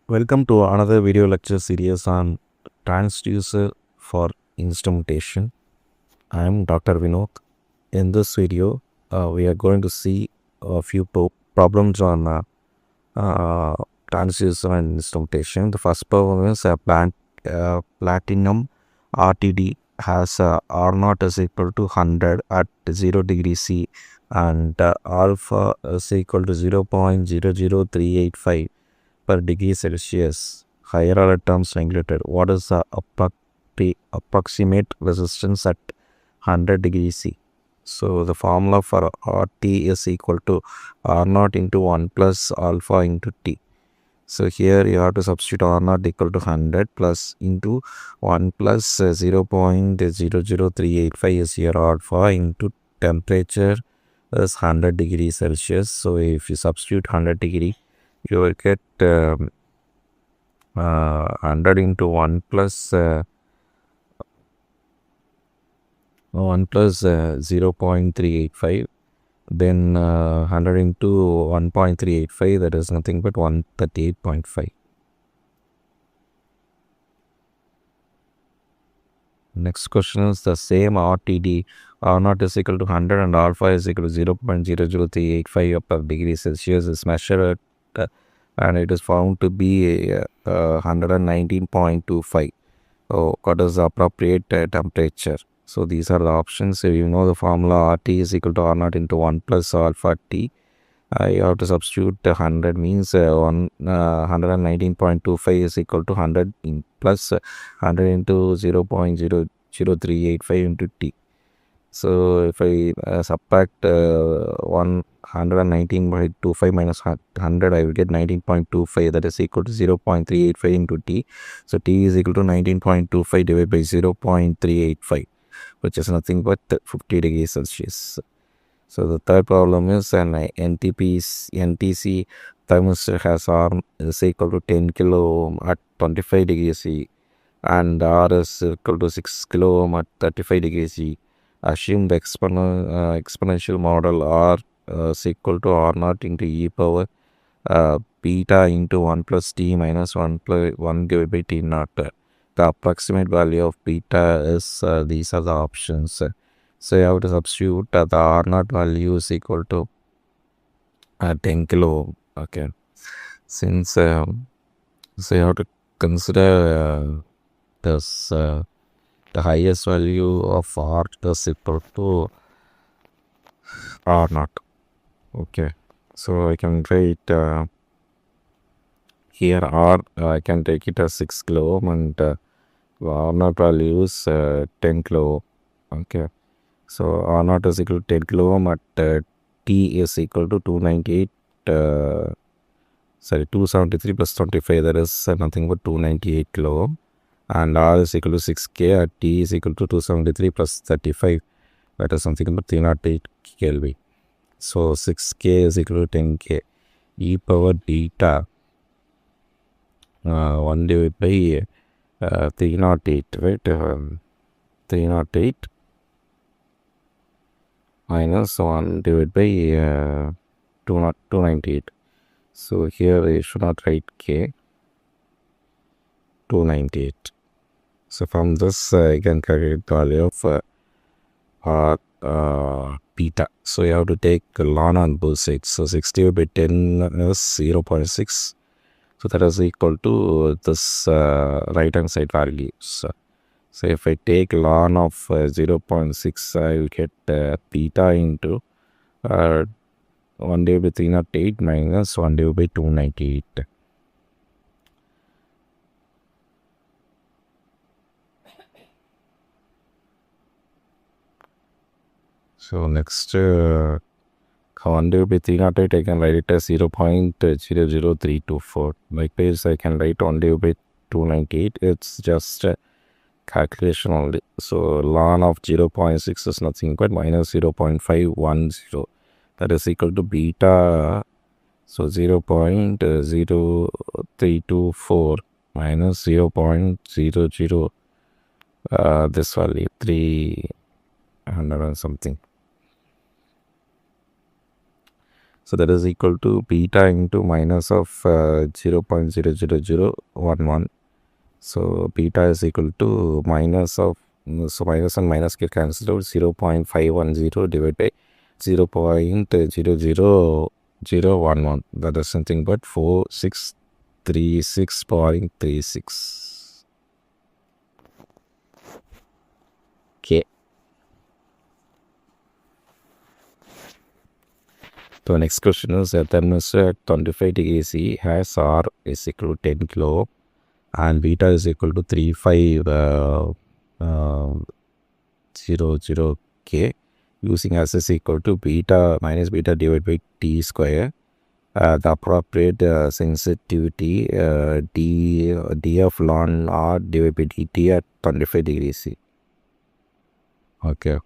Welcome to another video lecture series on transducer for instrumentation. I am Dr. Vinod. In this video, we are going to see a few problems on uh, transducer and instrumentation. The first problem is platinum RTD has R0 is equal to 100 at 0 degree C and alpha is equal to 0.00385 per degree Celsius. Higher order terms neglected. What is the approximate resistance at 100 degrees C? So the formula for RT is equal to R0 into 1 plus alpha into T. So here you have to substitute R0 equal to 100 plus into 1 plus 0.00385 is here alpha into temperature is 100 degrees Celsius. So if you substitute 100 degree, you will get 100 into 1 plus 0.385, then 100 into 1.385, that is nothing but 138.5. Next question is the same RTD, R0 is equal to 100 and alpha is equal to 0.00385 per degree Celsius is measured and it is found to be 119.25. What is the appropriate temperature? So these are the options. So you know the formula RT is equal to R0 into 1 plus alpha T. You have to substitute 100 means 119.25 is equal to 100 plus 100 into 0.00385 into T. So if I subtract 119.25 minus 100, I will get 19.25, that is equal to 0.385 into T. So T is equal to 19.25 divided by 0.385, which is nothing but 50 degrees Celsius. So the third problem is an NTC thermistor has R is equal to 10 kilo ohm at 25 degrees C and R is equal to 6 kilo ohm at 35 degrees C. Assume the exponential model R is equal to R0 into e power beta into 1 plus t minus 1 divided by t naught. The approximate value of beta is these are the options. So you have to substitute the R0 value is equal to 10 kilo ohm. Okay. Since so you have to consider this the highest value of R is equal to R0. Okay. So I can write here R, I can take it as 6 kilo ohm and R0 value is 10 kilo ohm. Okay. So R0 is equal to 10 kilo ohm at T is equal to 298, 273 plus 25, that is nothing but 298 kilo ohm. And R is equal to 6K at T is equal to 273 plus 35, that is something about 308 Kelvin. So 6K is equal to 10K. E power beta 1 divided by 308, right? 308 minus 1 divided by 298. So here I should not write K, 298. So from this I can calculate the value of beta. So you have to take ln on both sides. So 60 by 10 is 0.6. So that is equal to this right hand side values. So if I take ln of 0.6, I will get beta into 1 divided by 308 minus 1 divided by 298. So next 1 divided by 308, I can write it as 0.00324. Likewise, I can write 1 divided by 298. It's just calculation only. So ln of 0.6 is nothing but minus 0.510. That is equal to beta. So 0.0324 minus 0.00 this value 300 and something. So that is equal to beta into minus of 0.00011. So beta is equal to minus of, so minus and minus get cancelled out, 0.510 divided by 0.00011. That is something but 4636.36. Okay. The next question is a thermistor at 25 degrees C has R is equal to 10 kilo and beta is equal to 3500 K, using S is equal to beta minus beta divided by T square. The appropriate sensitivity D of ln R divided by dt at 25 degrees C. Okay.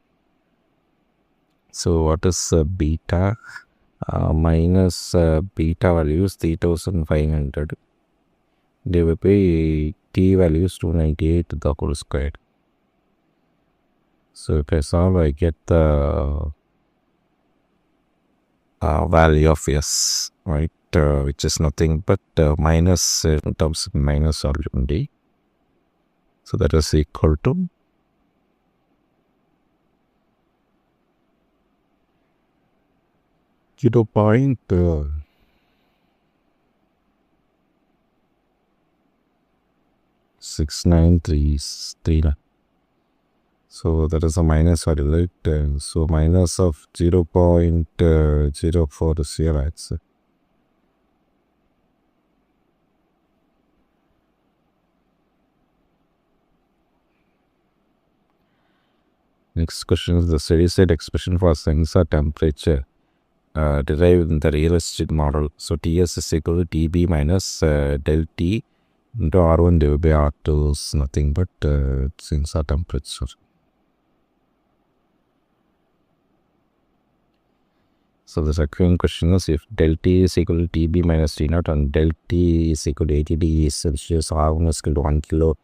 So what is beta? Minus beta values 3500 divided by T values 298 the whole squared. So if I solve, I get the value of S, right, which is nothing but minus in terms of minus solution D. So that is equal to 0.6933. So that is a minus value, right? So minus of 0.04 is here, I'd say. Next question is the steady state expression for sensor temperature derived in the realistic model. So Ts is equal to Tb minus del T into R1 divided by R2 is nothing but sensor temperature. So the second question is if del T is equal to Tb minus T0 and del T is equal to 80 degrees Celsius, R1 is equal to 1 kilo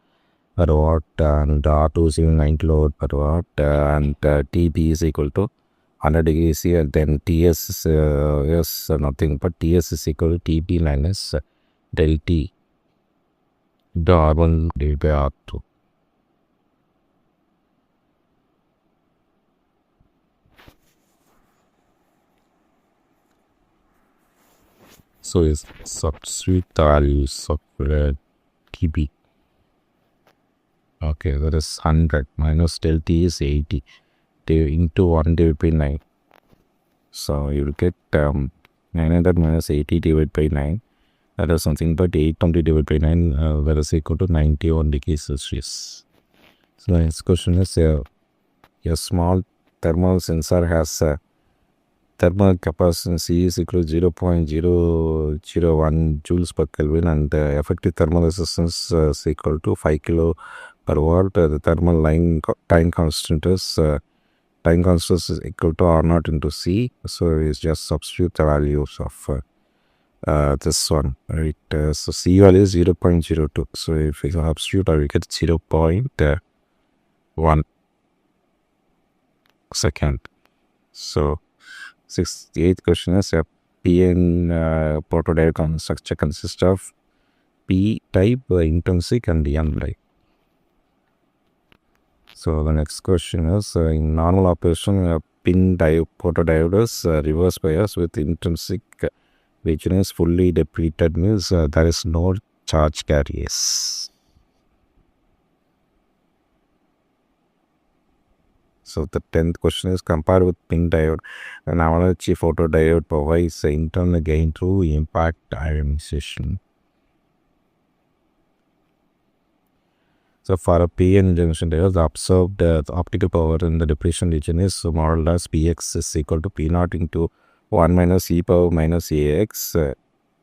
per watt and R2 is equal to 9 kilo per watt and Tb is equal to 100 degrees C, and then Ts is nothing but Ts is equal to Tb minus del T into R1 divided by R2. So is substitute the values of Tb. Okay, that is 100 minus del T is 80 into 1 divided by 9. So you will get 900 minus 80 divided by 9. That is something but 820 divided by 9 that is equal to 91 degrees Celsius. So the next question is a small thermal sensor has a thermal capacity is equal to 0.001 joules per Kelvin and the effective thermal resistance is equal to 5 kilo per watt. The thermal time constant is equal to R0 into C. So it's just substitute the values of this one, right? So C value is 0.02. So if I substitute, I will get 0.1 second. So 68th question is a PN photodiode structure consists of P type, intrinsic and N type. So the next question is in normal operation, pin photodiode is reverse bias with intrinsic region is fully depleted, means there is no charge carriers. So the 10th question is compared with pin diode, an avalanche photodiode provides internal gain through impact ionization. So for a PN junction diode, the absorbed the optical power in the depletion region is more or less Px is equal to P0 into 1 minus e power minus Ax.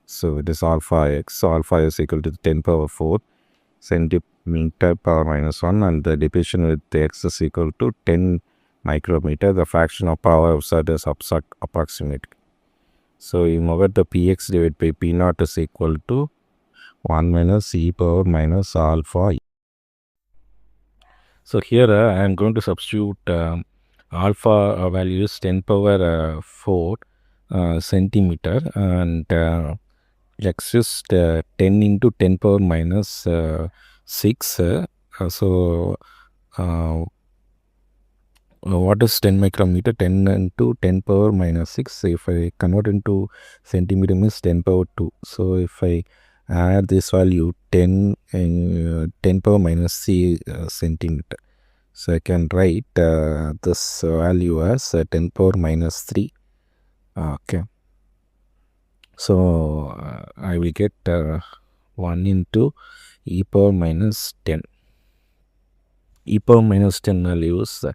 So it is alpha x. So alpha is equal to 10 power 4 centimeter power minus 1 and the depletion with the x is equal to 10 micrometer. The fraction of power observed is approximate. So you know that the Px divided by P0 is equal to 1 minus e power minus alpha. So here I am going to substitute alpha value is 10 power 4 centimeter, and x is 10 into 10 power minus 6. So what is 10 micrometer? 10 into 10 power minus 6. If I convert into centimeter means 10 power 2. So if I add this value 10 power minus c centimeter, so I can write this value as 10 power minus 3. Okay. So I will get 1 into e power minus 10. E power minus 10 value is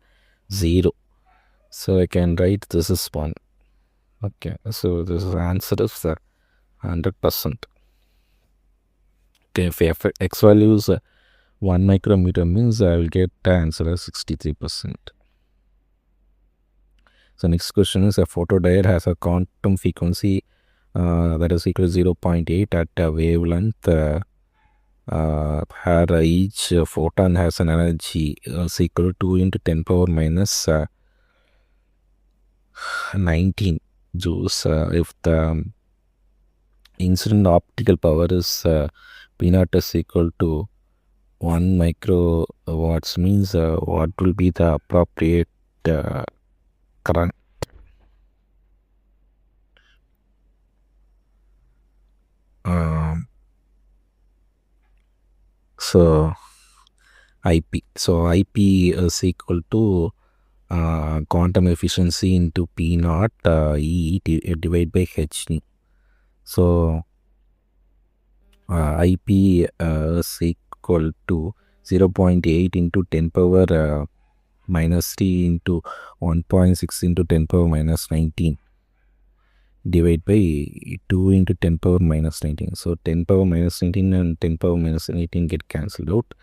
0. So I can write this is 1. Okay. So this is answer is 100%. Okay. If x value is 1 micrometer means I will get the answer as 63%. So next question is, a photodiode has a quantum frequency that is equal to 0.8 at a wavelength. Each photon has an energy equal to 2 into 10 power minus 19 joules. If the incident optical power is P naught is equal to 1 microwatts means what will be the appropriate current? So IP. So IP is equal to quantum efficiency into P naught E divided by H nu. So IP is equal to 0.8 into 10 power minus 3 into 1.6 into 10 power minus 19 divided by 2 into 10 power minus 19. So 10 power minus 19 and 10 power minus 18 get cancelled out.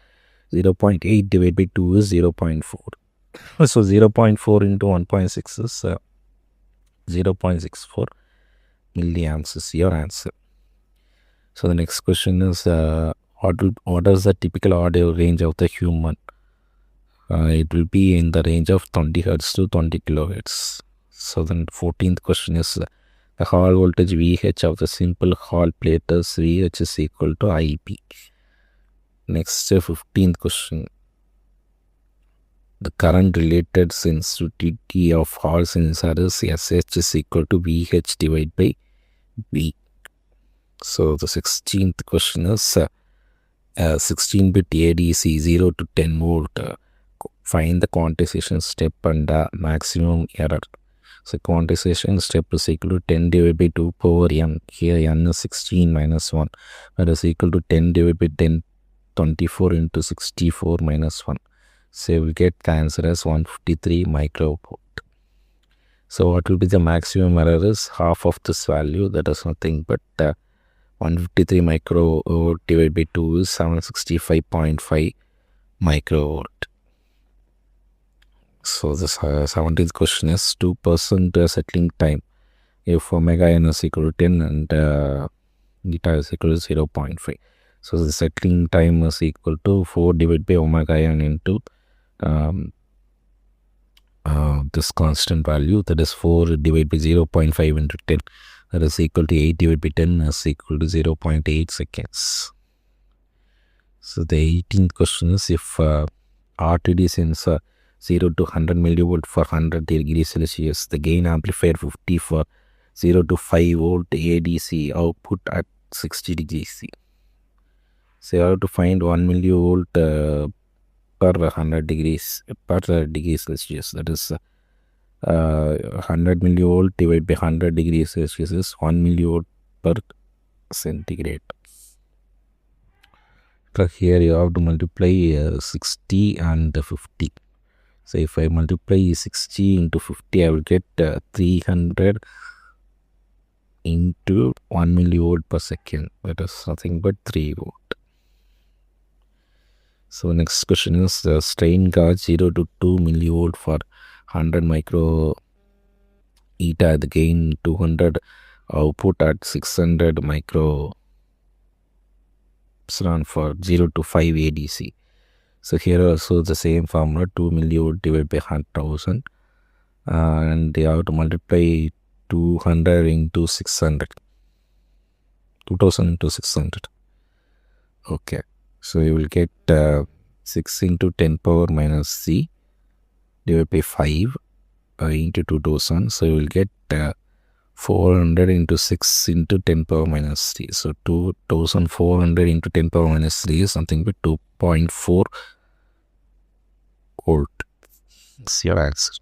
0.8 divided by 2 is 0.4. So 0.4 into 1.6 is 0.64 milliamps is your answer. So the next question is, what is the typical audio range of the human? It will be in the range of 20 hertz to 20 kilohertz. So then 14th question is, the Hall voltage VH of the simple Hall plate is VH is equal to IP. Next 15th question. The current related sensitivity of Hall sensor is SH is equal to VH divided by V. So the 16th question is 16-bit ADC 0 to 10 volt. Find the quantization step and maximum error. So quantization step is equal to 10 divided by 2 power n. Here n is 16 minus 1. That is equal to 10 divided by 10 24 into 64 minus 1. So we get the answer as 153 microvolt. So what will be the maximum error is half of this value, that is nothing but 153 microvolt divided by 2 is 765.5 microvolt. So this 17th question is 2% settling time if omega n is equal to 10 and beta is equal to 0.5. So the settling time is equal to 4 divided by omega n into this constant value, that is 4 divided by 0.5 into 10, that is equal to 8 divided by 10 is equal to 0.8 seconds. So the 18th question is, if RTD sensor 0 to 100 millivolt for 100 degrees Celsius, the gain amplifier 50 for 0 to 5 volt ADC output at 60 degrees C. So you have to find 1 millivolt per 100 degrees per degree Celsius, that is 100 millivolt divided by 100 degrees Celsius is 1 millivolt per centigrade. So here you have to multiply 60 and 50. So if I multiply 60 into 50, I will get 300 into 1 millivolt per second, that is nothing but 3 volt. So next question is, strain gauge 0 to 2 millivolt for 100 micro eta, the gain 200, output at 600 micro epsilon for 0 to 5 ADC. So here also the same formula, 2 millivolt divided by 100,000, and they have to multiply 200 into 600. 2000 into 600. Okay. So you will get 6 into 10 power minus c divided by 5 into 2000. So you will get 400 into 6 into 10 power minus 3. So 2400 into 10 power minus 3 is something with 2.4 volt. That's your answer.